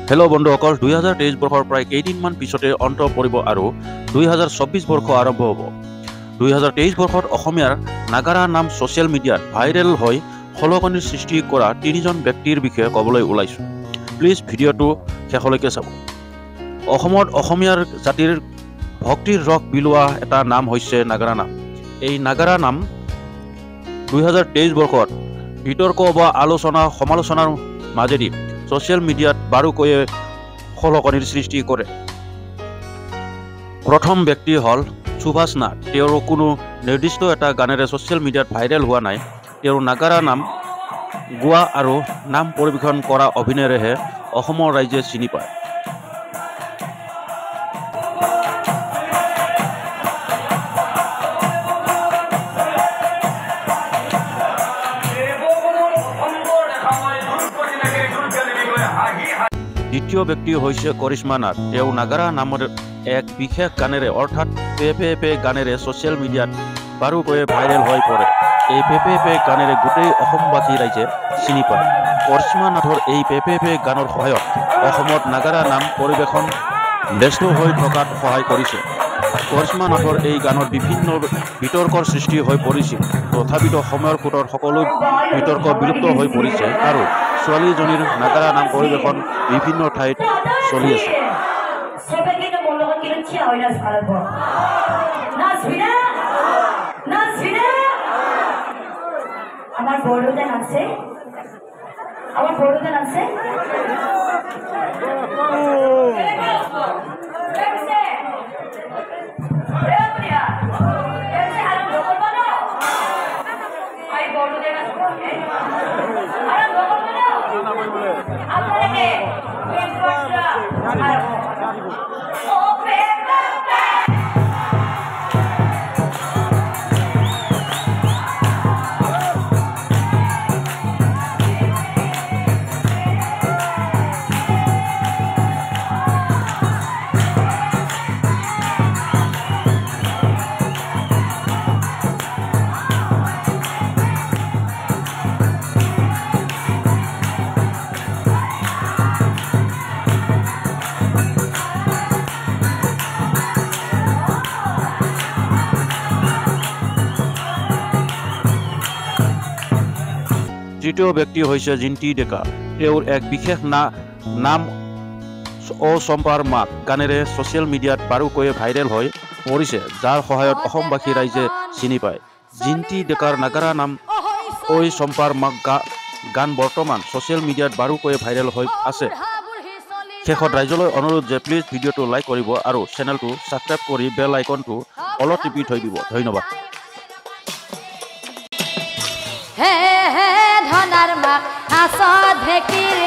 Hello' বন্ধুসকল, 2023 বৰ্ষৰ প্ৰায় কেইদিনমান পিছতে অন্ত পৰিব আৰু 2024 বৰ্ষ আৰম্ভ হ'ব। 2023 বৰ্ষত অসমীয়াৰ নাগাৰা নাম ছ'চিয়েল মিডিয়াত ভাইৰেল হৈ খলকনিৰ সৃষ্টি কৰা 3জন ব্যক্তিৰ বিষয়ে ক'বলৈ ওলাইছোঁ। প্লিজ ভিডিঅ'টো শেষলৈকে চাব। অসমত অসমীয়াৰ জাতিৰ ভক্তিৰ ৰস বিলোৱা এটা নাম হৈছে নাগাৰা নাম। এই নাগাৰা নাম 2023 বৰ্ষত বিতৰ্ক বা সমালোচনাৰ মাজেদি ছ'চিয়েল মিডিয়াত বাৰুকৈয়ে খলকনিৰ সৃষ্টি কৰে। প্ৰথম ব্যক্তি হ'ল সুভাষ নাগ। তেওঁৰ কোনো নিৰ্দিষ্ট এটা গানেৰে ছ'চিয়েল মিডিয়াত ভাইৰেল হোৱা নাই। তেওঁৰ নাগাৰা নাম গোৱা আৰু নাম পৰিৱেশন কৰা অভিনয়েৰেহে অসমৰ ৰাইজে চিনি পায়। দ্বিতীয় ব্যক্তি হৈছে কৰিশ্মা নাথ। তেওঁ নাগাৰা নামৰ এক বিশেষ গানেৰে অৰ্থাৎ পে পে পে গানেৰে ছ'চিয়েল মিডিয়াত বাৰুকৈয়ে ভাইৰেল হৈ পৰে। এই পে পে পে গানেৰে গোটেই অসমবাসী ৰাইজে চিনি পায়। কৰিশ্মা নাথৰ এই পে পে পে গানৰ সহায়ত অসমত নাগাৰা নাম পৰিৱেশন ব্যস্ত হৈ থকাত সহায় কৰিছে। কৰিশ্মা নাথৰ এই গানৰ বিভিন্ন বিতৰ্কৰ সৃষ্টি হৈ পৰিছিল। তথাপিতো সময়ৰ সোঁতত সকলো বিতৰ্ক বিলুপ্ত হৈ পৰিছে আৰু ছোৱালীজনীৰ নাগাৰা নাম পৰিৱেশন বিভিন্ন ঠাইত চলি আছে। তৃতীয় ব্যক্তি হৈছে জিন্তি ডেকা। তেওঁৰ এক বিশেষ নাম অ চম্পাৰ মাক গানেৰে ছ'চিয়েল মিডিয়াত বাৰুকৈয়ে ভাইৰেল হৈ পৰিছে, যাৰ সহায়ত অসমবাসী ৰাইজে চিনি পায়। জিন্তি ডেকাৰ নাগাৰা নাম ঐ চম্পাৰ মাক গান বৰ্তমান ছ'চিয়েল মিডিয়াত বাৰুকৈয়ে ভাইৰেল হৈ আছে। শেষত ৰাইজলৈ অনুৰোধ যে প্লিজ ভিডিঅ'টো লাইক কৰিব আৰু চেনেলটো ছাবস্ক্ৰাইব কৰি বেল আইকনটো অলপ টিপি থৈ দিব। ধন্যবাদ। ধনাৰ মাক হাঁচত ঢেঁকীৰ